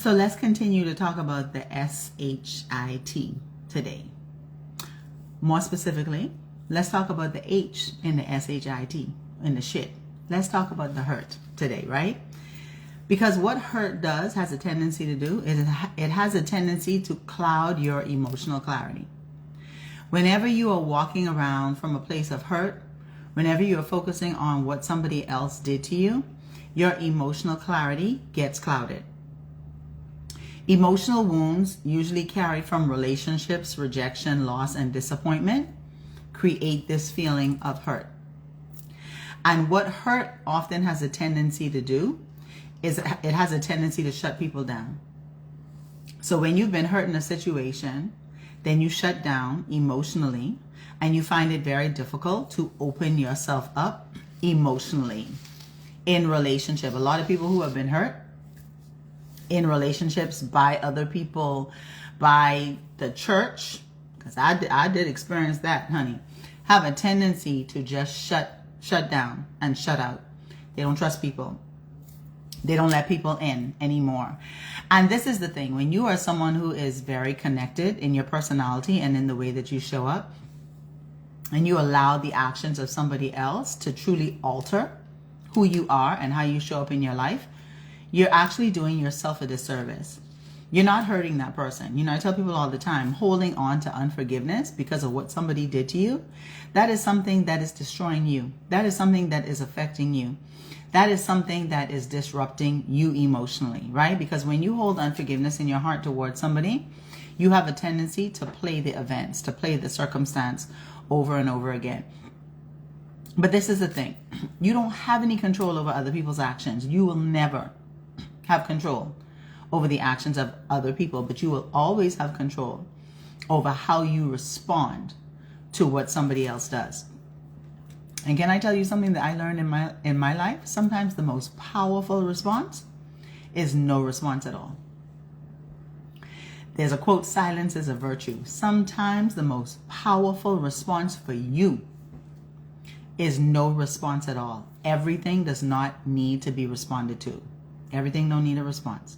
So let's continue to talk about the S-H-I-T today. More specifically, let's talk about the H in the S-H-I-T, in the shit. Let's talk about the hurt today, right? Because what hurt does, has a tendency to do, it has a tendency to cloud your emotional clarity. Whenever you are walking around from a place of hurt, whenever you are focusing on what somebody else did to you, your emotional clarity gets clouded. Emotional wounds, usually carried from relationships, rejection, loss, and disappointment, create this feeling of hurt. And what hurt often has a tendency to do is it has a tendency to shut people down. So when you've been hurt in a situation, then you shut down emotionally, and you find it very difficult to open yourself up emotionally in relationship. A lot of people who have been hurt in relationships by other people, by the church, because I did experience that, honey, have a tendency to just shut down and shut out. They don't trust people. They don't let people in anymore. And this is the thing. When you are someone who is very connected in your personality and in the way that you show up, and you allow the actions of somebody else to truly alter who you are and how you show up in your life, you're actually doing yourself a disservice. You're not hurting that person. You know, I tell people all the time, holding on to unforgiveness because of what somebody did to you, that is something that is destroying you. That is something that is affecting you. That is something that is disrupting you emotionally, right? Because when you hold unforgiveness in your heart towards somebody, you have a tendency to play the events, to play the circumstance over and over again. But this is the thing. You don't have any control over other people's actions. You will never have control over the actions of other people, but you will always have control over how you respond to what somebody else does. And can I tell you something that I learned in my life? Sometimes the most powerful response is no response at all. There's a quote, silence is a virtue. Sometimes the most powerful response for you is no response at all. Everything does not need to be responded to. Everything don't need a response.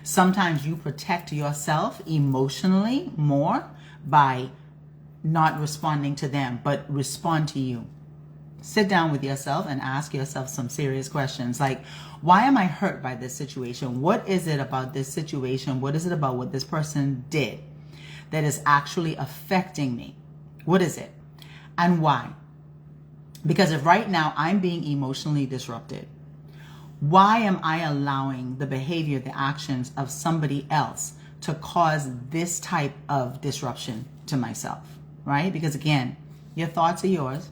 Sometimes you protect yourself emotionally more by not responding to them, but respond to you. Sit down with yourself and ask yourself some serious questions like, why am I hurt by this situation? What is it about this situation? What is it about what this person did that is actually affecting me? What is it? And why? Because if right now I'm being emotionally disrupted, why am I allowing the behavior, the actions of somebody else to cause this type of disruption to myself, right? Because again, your thoughts are yours.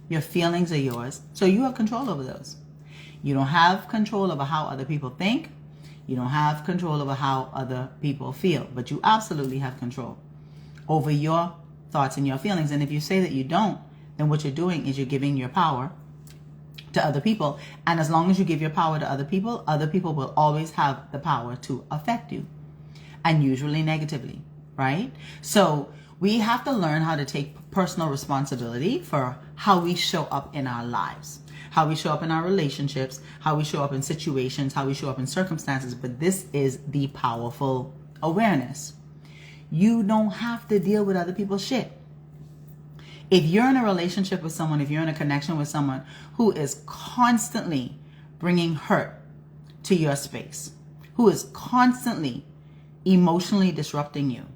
Your feelings are yours. So you have control over those. You don't have control over how other people think. You don't have control over how other people feel. But you absolutely have control over your thoughts and your feelings. And if you say that you don't, then what you're doing is you're giving your power to other people. And as long as you give your power to other people will always have the power to affect you. And usually negatively, right? So we have to learn how to take personal responsibility for how we show up in our lives, how we show up in our relationships, how we show up in situations, how we show up in circumstances. But this is the powerful awareness. You don't have to deal with other people's shit. If you're in a relationship with someone, if you're in a connection with someone who is constantly bringing hurt to your space, who is constantly emotionally disrupting you,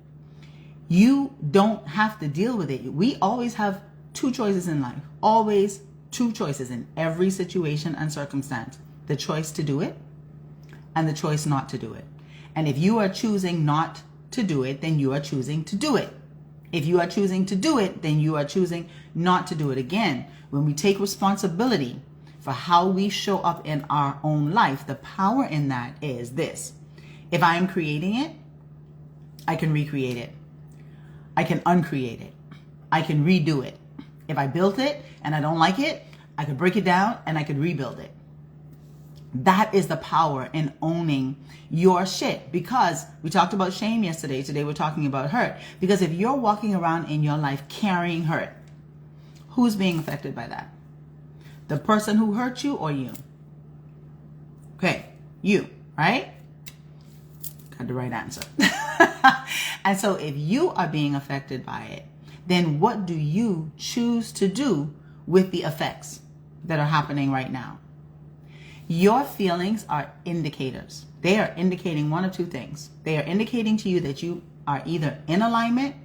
you don't have to deal with it. We always have two choices in life. Always two choices in every situation and circumstance. The choice to do it and the choice not to do it. And if you are choosing not to do it, then you are choosing to do it. If you are choosing to do it, then you are choosing not to do it. Again, when we take responsibility for how we show up in our own life, the power in that is this. If I am creating it, I can recreate it. I can uncreate it. I can redo it. If I built it and I don't like it, I could break it down and I could rebuild it. That is the power in owning your shit. Because we talked about shame yesterday. Today we're talking about hurt. Because if you're walking around in your life carrying hurt, who's being affected by that? The person who hurt you or you? Okay, you, right? had the right answer. And so if you are being affected by it, then what do you choose to do with the effects that are happening right now? Your feelings are indicators. They are indicating one of two things. They are indicating to you that you are either in alignment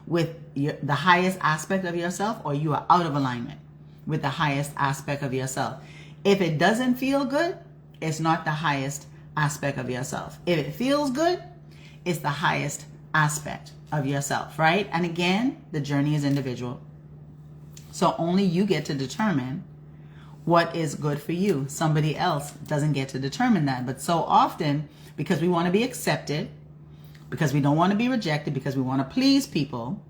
with the highest aspect of yourself, or you are out of alignment with the highest aspect of yourself. If it doesn't feel good, it's not the highest aspect of yourself. If it feels good, it's the highest aspect of yourself, right? And again, the journey is individual. So only you get to determine what is good for you. Somebody else doesn't get to determine that. But so often, because we want to be accepted, because we don't want to be rejected, because we want to please people,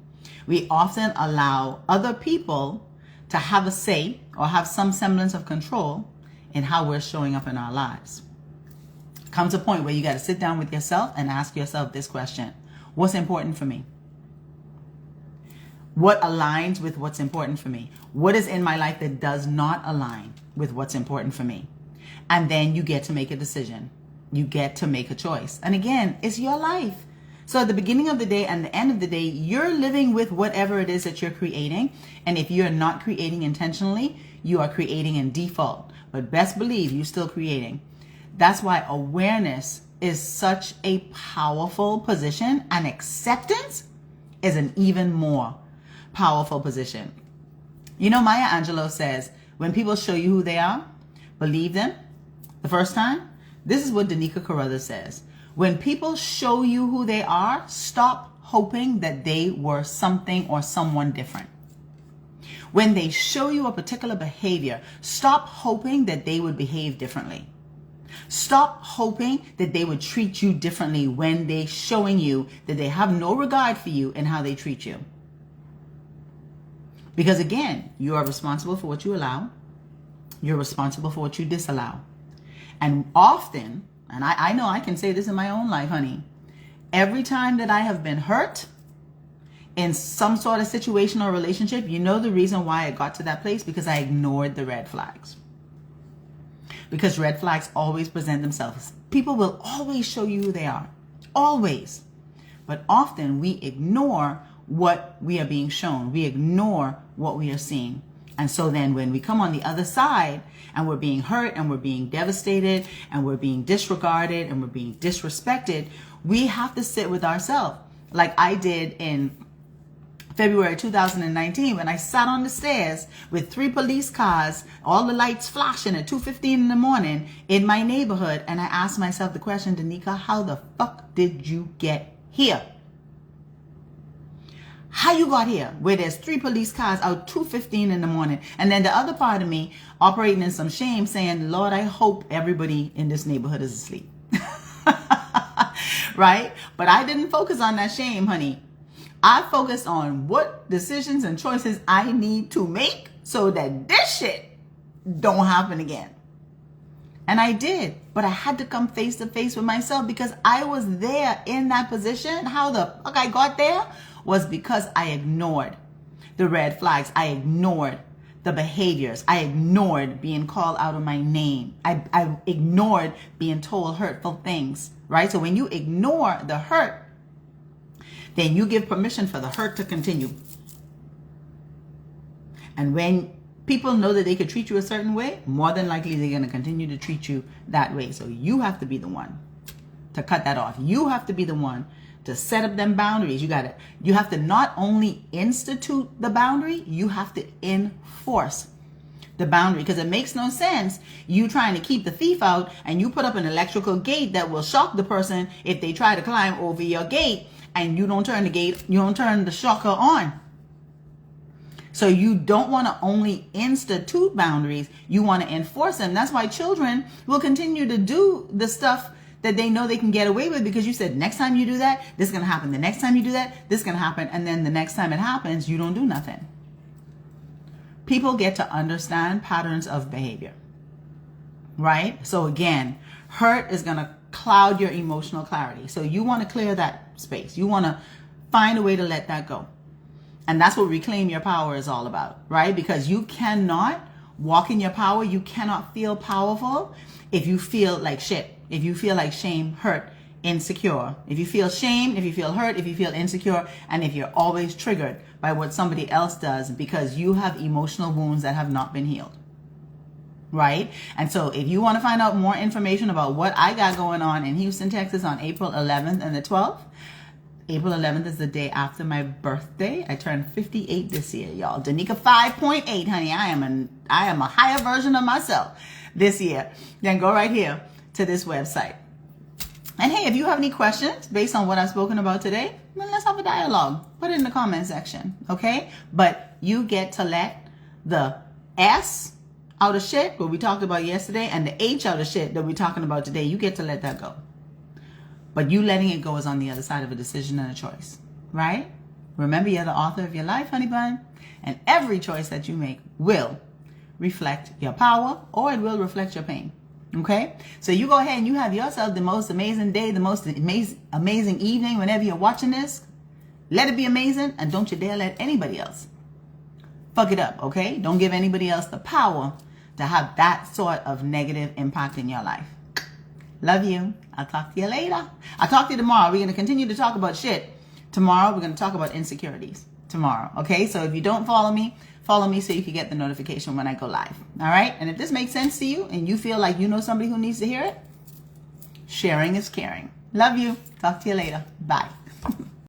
we often allow other people to have a say or have some semblance of control in how we're showing up in our lives. Comes a point where you got to sit down with yourself and ask yourself this question: what's important for me? What aligns with what's important for me? What is in my life that does not align with what's important for me? And then you get to make a decision. You get to make a choice. And again, it's your life. So at the beginning of the day and the end of the day, you're living with whatever it is that you're creating. And if you're not creating intentionally, you are creating in default. But best believe you're still creating. That's why awareness is such a powerful position, and acceptance is an even more powerful position. You know, Maya Angelou says, when people show you who they are, believe them the first time. This is what Danica Carruthers says. When people show you who they are, stop hoping that they were something or someone different. When they show you a particular behavior, stop hoping that they would behave differently. Stop hoping that they would treat you differently when they're showing you that they have no regard for you and how they treat you. Because again, you are responsible for what you allow. You're responsible for what you disallow. And often, and I know I can say this in my own life, honey, every time that I have been hurt in some sort of situation or relationship, you know the reason why I got to that place? Because I ignored the red flags. Because red flags always present themselves. People will always show you who they are. Always. But often we ignore what we are being shown. We ignore what we are seeing. And so then when we come on the other side and we're being hurt and we're being devastated and we're being disregarded and we're being disrespected, we have to sit with ourselves. Like I did in February 2019 when I sat on the stairs with 3 police cars, all the lights flashing at 2:15 in the morning in my neighborhood. And I asked myself the question, Danica, how the fuck did you get here? How you got here where there's 3 police cars out 2:15 in the morning? And then the other part of me operating in some shame saying, Lord, I hope everybody in this neighborhood is asleep. Right? But I didn't focus on that shame, honey. I focused on what decisions and choices I need to make so that this shit don't happen again. And I did, but I had to come face to face with myself because I was there in that position. How the fuck I got there was because I ignored the red flags. I ignored the behaviors. I ignored being called out of my name. I ignored being told hurtful things, right? So when you ignore the hurt, then you give permission for the hurt to continue. And when people know that they could treat you a certain way, more than likely they're going to continue to treat you that way. So you have to be the one to cut that off. You have to be the one to set up them boundaries. You have to not only institute the boundary, you have to enforce the boundary, because it makes no sense you trying to keep the thief out and you put up an electrical gate that will shock the person if they try to climb over your gate, and you don't turn the gate, you don't turn the shocker on. So you don't want to only institute boundaries, you want to enforce them. That's why children will continue to do the stuff that they know they can get away with, because you said, next time you do that, this is going to happen. The next time you do that, this is going to happen. And then the next time it happens, you don't do nothing. People get to understand patterns of behavior, right? So again, hurt is going to cloud your emotional clarity. So you want to clear that space. You want to find a way to let that go. And that's what Reclaim Your Power is all about, right? Because you cannot walk in your power. You cannot feel powerful if you feel like shit. If you feel like shame, hurt, insecure, if you feel shame, if you feel hurt, if you feel insecure, and if you're always triggered by what somebody else does because you have emotional wounds that have not been healed. Right? And so if you want to find out more information about what I got going on in Houston, Texas on April 11th and the 12th, April 11th is the day after my birthday. I turned 58 this year, y'all. Danica 5.8, honey. I am a higher version of myself this year. Then go right here to this website. And hey, if you have any questions based on what I've spoken about today, then let's have a dialogue. Put it in the comment section, okay? But you get to let the S out of shit, what we talked about yesterday, and the H out of shit that we're talking about today, you get to let that go. But you letting it go is on the other side of a decision and a choice, right? Remember, you're the author of your life, honey bun, and every choice that you make will reflect your power or it will reflect your pain, okay? So you go ahead and you have yourself the most amazing day, the most amazing evening whenever you're watching this. Let it be amazing, and don't you dare let anybody else fuck it up, okay? Don't give anybody else the power to have that sort of negative impact in your life. Love you. I'll talk to you later. I'll talk to you tomorrow. We're going to continue to talk about shit. Tomorrow, we're going to talk about insecurities. Tomorrow, okay? So if you don't follow me so you can get the notification when I go live. All right? And if this makes sense to you and you feel like you know somebody who needs to hear it, sharing is caring. Love you. Talk to you later. Bye.